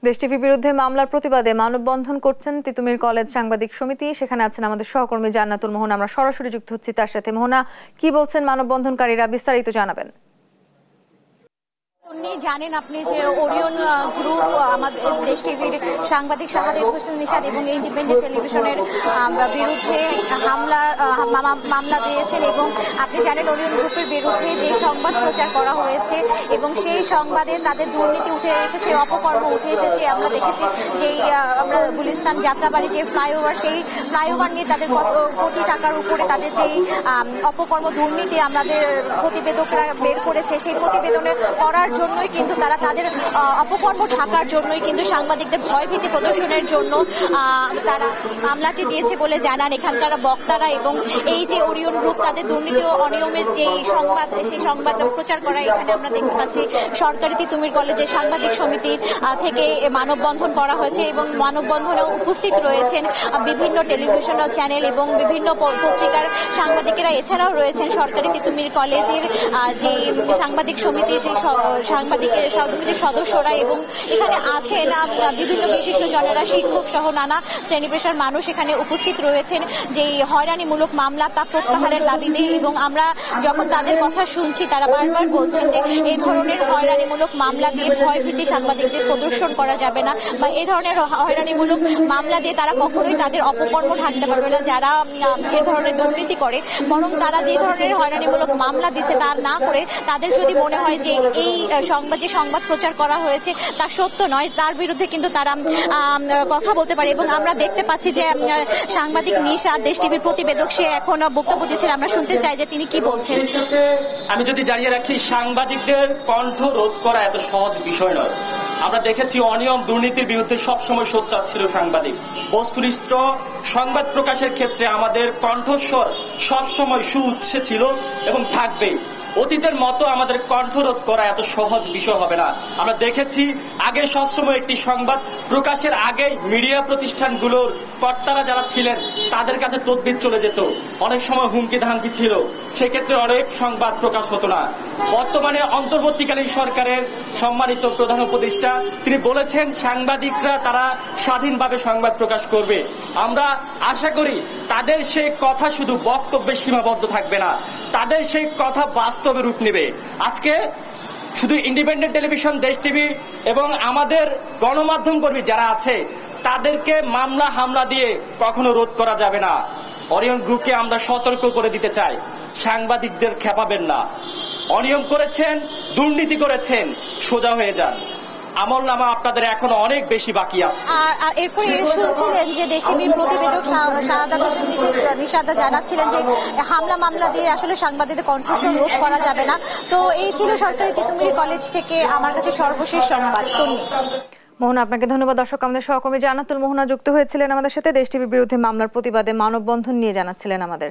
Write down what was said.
দেশ টিভি বিরুদ্ধে মামলার প্রতিবাদে মানববন্ধন করছেন তিতুমির কলেজ সাংবাদিক সমিতি। সেখানে আছেন আমাদের সহকর্মী জান্নাতুল মোহনা। আমরা সরাসরি যুক্ত হচ্ছি তার সাথে। মোহনা, কি বলছেন মানববন্ধনকারীরা, বিস্তারিত জানাবেন। জানেন আপনি যে ওরিয়ন গ্রুপ আমাদের দেশ টিভির সাংবাদিক শাহাদাত হোসেন নিশাদ এবং ইন্ডিপেন্ডেন্ট টেলিভিশনের বিরুদ্ধে মামলা দিয়েছেন এবং আপনি জানেন ওরিয়ন গ্রুপের বিরুদ্ধে যে সংবাদ প্রচার করা হয়েছে এবং সেই সংবাদে তাদের দুর্নীতি উঠে এসেছে, অপকর্ম উঠে এসেছে। আমরা দেখেছি যে আমরা গুলিস্তান যাত্রাবাড়ি যে ফ্লাইওভার, সেই ফ্লাইওভার নিয়ে তাদের কোটি টাকার উপরে তাদের যেই অপকর্ম দুর্নীতি আমাদের প্রতিবেদকরা বের করেছে, সেই প্রতিবেদনে করার জন্যই কিন্তু তারা তাদের অপকর্ম ঢাকার জন্যই কিন্তু সাংবাদিকদের ভয়ভীতি প্রদর্শনের জন্য তারা মামলাটি দিয়েছে বলে জানান এখানকার বক্তারা। এবং এই যে ওরিয়ন গ্রুপ তাদের দুর্নীতি ও অনিয়মের যে সংবাদ, সেই সংবাদ প্রচার করা এখানে আমরা দেখতে পাচ্ছি সরকারি তিতুমির কলেজের সাংবাদিক সমিতি থেকে মানববন্ধন করা হয়েছে এবং মানববন্ধনে উপস্থিত রয়েছেন বিভিন্ন টেলিভিশন চ্যানেল এবং বিভিন্ন পত্রিকার সাংবাদিকেরা। এছাড়াও রয়েছেন সরকারি তিতুমির কলেজের যে সাংবাদিক সমিতির যে সাংবাদিকের সমিতির সদস্যরা এবং এখানে আছেন বিভিন্ন বিশিষ্টজনেরা, শিক্ষক সহ নানা শ্রেণী পেশার মানুষ এখানে উপস্থিত রয়েছেন। যে হয়রানিমূলক মামলা তা প্রত্যাহারের দাবিতে। এবং আমরা যখন তাদের কথা শুনছি তারা বারবার বলছেন যে এই ধরনের হয়রানিমূলক মামলা দিয়ে ভয়ভীতি সাংবাদিকদের প্রদর্শন করা যাবে না, বা এই ধরনের হয়রানিমূলক মামলা দিয়ে তারা কখনোই তাদের অপকর্ম ঢাকতে পারবে না যারা এ ধরনের দুর্নীতি করে। বরং তারা যে ধরনের হয়রানিমূলক মামলা দিচ্ছে তা না করে তাদের যদি মনে হয় যে এই যে সংবাদ প্রচার করা হয়েছে তা সত্য নয়, তার বিরুদ্ধে কিন্তু তারা কথা বলতে পারে। এবং আমরা দেখতে পাচ্ছি যে সাংবাদিক নিশাদ, দেশ টিভির প্রতিবেদক, সে এখন বক্তব্য দিচ্ছেন। আমরা শুনতে চাই যে তিনি কি বলছেন। আমি যদি জানিয়ে রাখি, সাংবাদিকদের কণ্ঠ রোধ করা এত সহজ বিষয় নয়। আমরা দেখেছি অনিয়ম দুর্নীতির বিরুদ্ধে সবসময় সোচ্চার ছিল সাংবাদিক। বস্তুনিষ্ঠ সংবাদ প্রকাশের ক্ষেত্রে আমাদের কণ্ঠস্বর সবসময় সুউচ্চে ছিল এবং থাকবে। অতীতের মতো আমাদের কণ্ঠরোধ করা এত সহজ বিষয় হবে না। আমরা দেখেছি আগে সবসময় একটি সংবাদ প্রকাশের আগে মিডিয়া প্রতিষ্ঠানগুলোর কর্তারা যারা ছিলেন তাদের কাছে তদবির চলে যেত, অনেক সময় হুমকি ধামকি ছিল, সেক্ষেত্রে অনেক সংবাদ প্রকাশ হতো না। বর্তমানে অন্তর্বর্তীকালীন সরকারের সম্মানিত প্রধান উপদেষ্টা তিনি বলেছেন সাংবাদিকরা তারা স্বাধীনভাবে সংবাদ প্রকাশ করবে। আমরা আশা করি তাদের সেই কথা শুধু বক্তব্যে সীমাবদ্ধ থাকবে না, তাদের সেই কথা বাস্তবে রূপ নেবে। আজকে শুধু ইন্ডিপেন্ডেন্ট টেলিভিশন, দেশ টিভি এবং আমাদের গণমাধ্যম কর্মী যারা আছে তাদেরকে মামলা হামলা দিয়ে কখনো রোধ করা যাবে না। ওরিয়ন গ্রুপকে আমরা সতর্ক করে দিতে চাই, সাংবাদিকদের খেপাবেন না। অনিয়ম করেছেন, দুর্নীতি করেছেন, সোজা হয়ে যান। আমলনামা আপনাদের এখনো অনেক বেশি বাকি আছে। এরপরে শুনছিলেন যে দেশ টিভির প্রতিবেদক শাহাদাত হোসেন নিশাদ জানাচ্ছিলেন যে হামলা মামলা দিয়ে আসলে সাংবাদিকদের কণ্ঠস্বর রোধ করা যাবে না। তো এই ছিল সরকারি তিতুমির কলেজ থেকে আমার কাছে সর্বশেষ সংবাদ। মোহনা, আপনাকে ধন্যবাদ। দর্শক, আমাদের সহকর্মী জান্নাতুল মোহনা যুক্ত হয়েছিলেন আমাদের সাথে। দেশ টিভির বিরুদ্ধে মামলার প্রতিবাদে মানববন্ধন নিয়ে জানাচ্ছিলেন আমাদের।